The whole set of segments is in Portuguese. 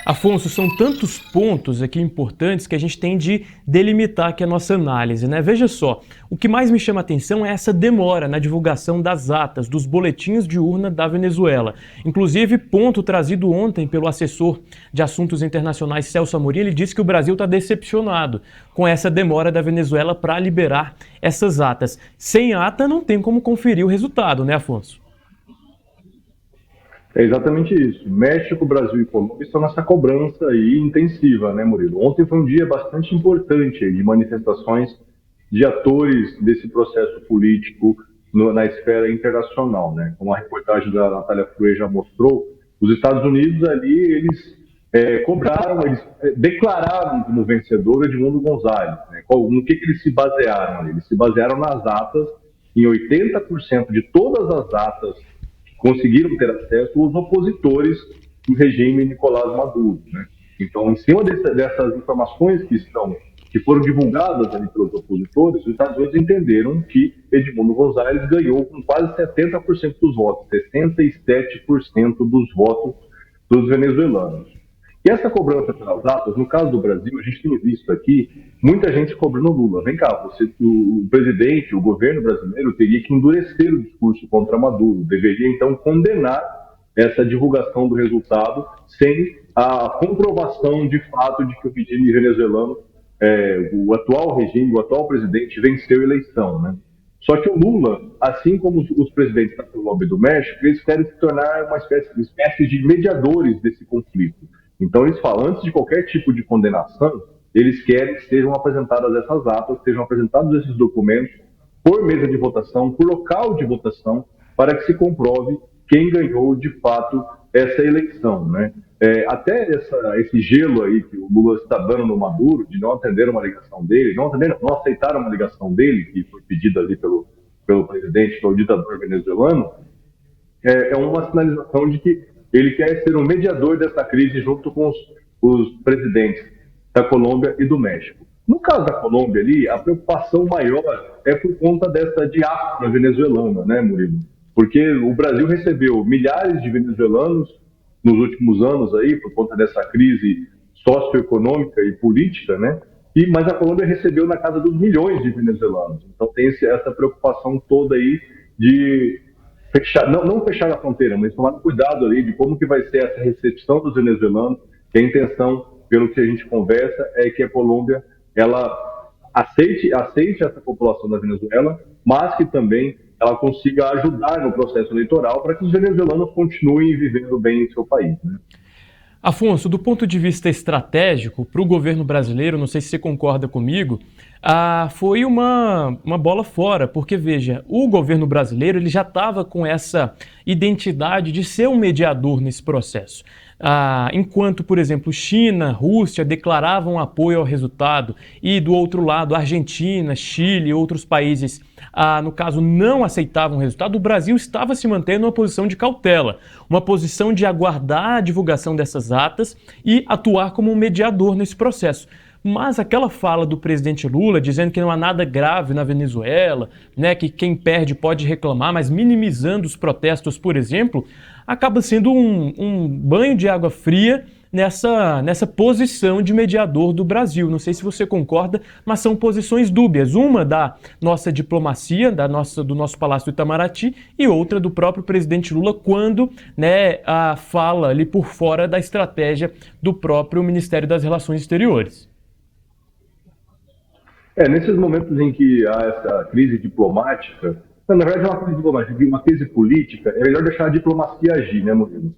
Afonso, são tantos pontos aqui importantes que a gente tem de delimitar aqui a nossa análise, né? Veja só, o que mais me chama a atenção é essa demora na divulgação das atas, dos boletins de urna da Venezuela. Inclusive, ponto trazido ontem pelo assessor de assuntos internacionais Celso Amorim, ele disse que o Brasil está decepcionado com essa demora da Venezuela para liberar essas atas. Sem ata não tem como conferir o resultado, né, Afonso? É exatamente isso. México, Brasil e Colômbia estão nessa cobrança aí intensiva, né, Murilo? Ontem foi um dia bastante importante de manifestações de atores desse processo político na esfera internacional, né? Como a reportagem da Natália Frue já mostrou, os Estados Unidos ali, eles declararam como vencedor Edmundo Gonzalez, né? No que eles se basearam ali? Eles se basearam nas atas, em 80% de todas as atas conseguiram ter acesso os opositores do regime Nicolás Maduro, né? Então, em cima dessas informações que foram divulgadas ali pelos opositores, os Estados Unidos entenderam que Edmundo Gonzalez ganhou com quase 70% dos votos, 67% dos votos dos venezuelanos. E essa cobrança pelas atas, no caso do Brasil, a gente tem visto aqui muita gente cobrando Lula. Vem cá, o presidente, o governo brasileiro teria que endurecer o discurso contra Maduro, deveria então condenar essa divulgação do resultado sem a comprovação de fato de que o regime venezuelano, o atual regime, o atual presidente venceu a eleição, né? Só que o Lula, assim como os presidentes da Colômbia e do México, eles querem se tornar uma espécie de mediadores desse conflito. Então eles falam, antes de qualquer tipo de condenação, eles querem que sejam apresentadas essas atas, sejam apresentados esses documentos por mesa de votação, por local de votação, para que se comprove quem ganhou de fato essa eleição, né? Até esse gelo aí que o Lula está dando no Maduro, de não atender uma ligação dele, não aceitar uma ligação dele, que foi pedida ali pelo presidente, pelo ditador venezuelano, é uma sinalização de que ele quer ser um mediador dessa crise junto com os presidentes da Colômbia e do México. No caso da Colômbia ali, a preocupação maior é por conta dessa diáspora venezuelana, né, Murilo? Porque o Brasil recebeu milhares de venezuelanos nos últimos anos aí, por conta dessa crise socioeconômica e política, né? Mas a Colômbia recebeu na casa dos milhões de venezuelanos. Então tem essa preocupação toda aí de fechar, não fechar a fronteira, mas tomar cuidado ali de como que vai ser essa recepção dos venezuelanos, que a intenção, pelo que a gente conversa, é que a Colômbia ela aceite essa população da Venezuela, mas que também ela consiga ajudar no processo eleitoral para que os venezuelanos continuem vivendo bem em seu país, né? Afonso, do ponto de vista estratégico, para o governo brasileiro, não sei se você concorda comigo, foi uma bola fora, porque veja, o governo brasileiro ele já estava com essa identidade de ser um mediador nesse processo. Enquanto, por exemplo, China, Rússia declaravam apoio ao resultado e, do outro lado, Argentina, Chile e outros países, no caso, não aceitavam o resultado, o Brasil estava se mantendo numa posição de cautela, uma posição de aguardar a divulgação dessas atas e atuar como um mediador nesse processo. Mas aquela fala do presidente Lula dizendo que não há nada grave na Venezuela, né, que quem perde pode reclamar, mas minimizando os protestos, por exemplo, acaba sendo um banho de água fria nessa posição de mediador do Brasil. Não sei se você concorda, mas são posições dúbias. Uma da nossa diplomacia, do nosso Palácio do Itamaraty, e outra do próprio presidente Lula, quando fala ali por fora da estratégia do próprio Ministério das Relações Exteriores. Nesses momentos em que há essa crise diplomática, na verdade é uma crise diplomática, uma crise política, é melhor deixar a diplomacia agir, né, Murilo?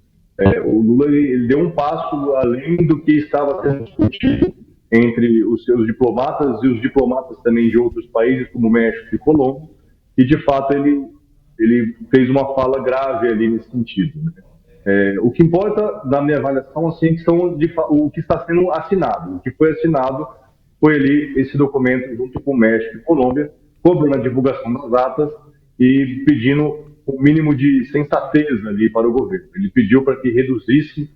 O Lula ele deu um passo além do que estava sendo discutido entre os seus diplomatas e os diplomatas também de outros países, como México e Colômbia, e de fato ele fez uma fala grave ali nesse sentido, né? O que importa, na minha avaliação, assim, o que está sendo assinado. O que foi assinado foi ali esse documento junto com o México e Colômbia, cobrando a divulgação das atas e pedindo o mínimo de sensatez ali para o governo. Ele pediu para que reduzisse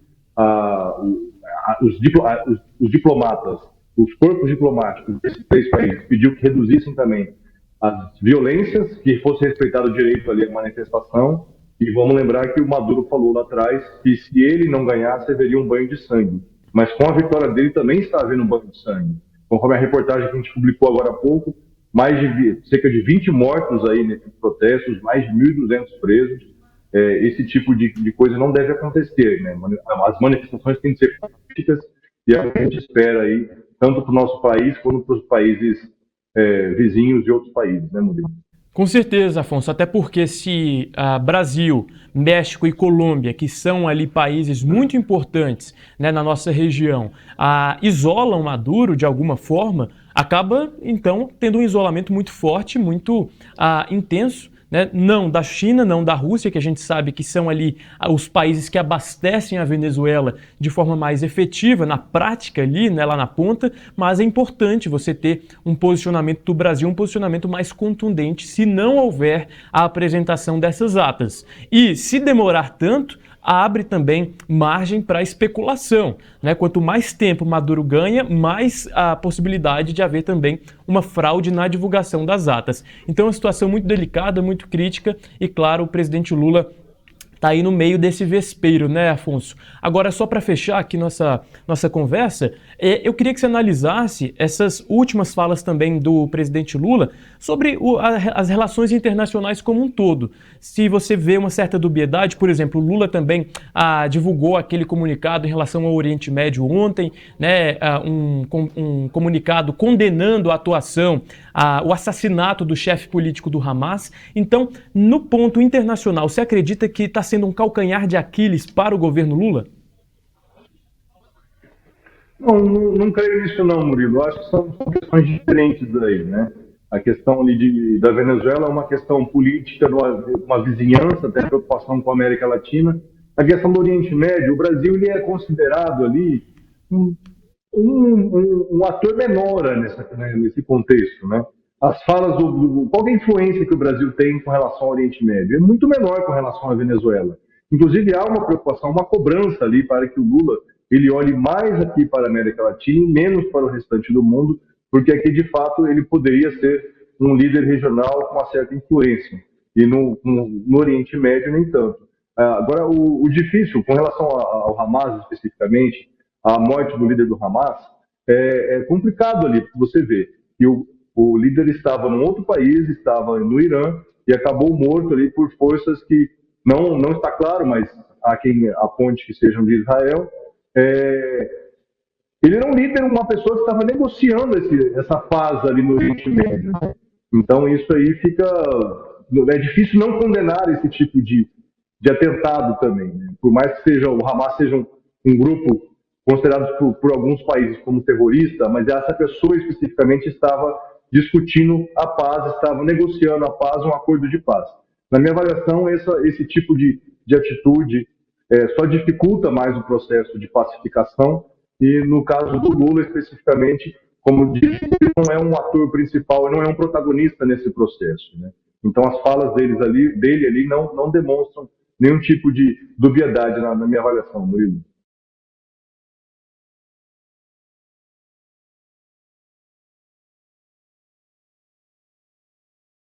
os diplomatas, os corpos diplomáticos desses três países, pediu que reduzissem também as violências, que fosse respeitado o direito ali à manifestação. E vamos lembrar que o Maduro falou lá atrás que se ele não ganhasse, haveria um banho de sangue. mas com a vitória dele também está havendo um banho de sangue. Conforme a reportagem que a gente publicou agora há pouco, cerca de 20 mortos aí nesses protestos, mais de 1.200 presos. Esse tipo de coisa não deve acontecer, né? As manifestações têm que ser pacíficas e a gente espera aí, tanto para o nosso país quanto para os países vizinhos de outros países, né, Murilo? Com certeza, Afonso, até porque se Brasil, México e Colômbia, que são ali países muito importantes, né, na nossa região, isolam Maduro de alguma forma, acaba então tendo um isolamento muito forte, muito intenso, né? Não da China, não da Rússia, que a gente sabe que são ali os países que abastecem a Venezuela de forma mais efetiva, na prática ali, né, lá na ponta, mas é importante você ter um posicionamento do Brasil, um posicionamento mais contundente, se não houver a apresentação dessas atas. E se demorar tanto, abre também margem para especulação, né? Quanto mais tempo Maduro ganha, mais a possibilidade de haver também uma fraude na divulgação das atas. Então é uma situação muito delicada, muito crítica e, claro, o presidente Lula está aí no meio desse vespeiro, né, Afonso? Agora, só para fechar aqui nossa conversa, eu queria que você analisasse essas últimas falas também do presidente Lula sobre as relações internacionais como um todo. Se você vê uma certa dubiedade, por exemplo, o Lula também divulgou aquele comunicado em relação ao Oriente Médio ontem, né, um comunicado condenando a atuação, o assassinato do chefe político do Hamas. Então, no ponto internacional, você acredita que está sendo um calcanhar de Aquiles para o governo Lula? Não creio nisso não, Murilo. Eu acho que são questões diferentes aí, né? A questão ali da Venezuela é uma questão política, uma vizinhança, até preocupação com a América Latina. A questão do Oriente Médio, o Brasil ele é considerado ali um ator menor nesse contexto, né? As falas qual é a influência que o Brasil tem com relação ao Oriente Médio? É muito menor com relação à Venezuela. Inclusive há uma preocupação, uma cobrança ali para que o Lula ele olhe mais aqui para a América Latina e menos para o restante do mundo, porque aqui de fato ele poderia ser um líder regional com uma certa influência e no Oriente Médio nem tanto. Agora o difícil com relação ao Hamas especificamente, a morte do líder do Hamas, é complicado ali, porque você vê que o líder estava num outro país, estava no Irã, e acabou morto ali por forças que não está claro, mas há quem aponte que sejam de Israel. Ele era um líder, uma pessoa que estava negociando essa paz ali no Oriente Médio. Então isso aí é difícil não condenar esse tipo de atentado também, né? Por mais que o Hamas seja um grupo considerado por alguns países como terrorista, mas essa pessoa especificamente estava discutindo a paz, estava negociando a paz, um acordo de paz. Na minha avaliação, esse tipo de atitude só dificulta mais o processo de pacificação e, no caso do Lula especificamente, como disse, ele não é um ator principal, ele não é um protagonista nesse processo, né? Então as falas dele ali não demonstram nenhum tipo de dubiedade na minha avaliação, Murilo.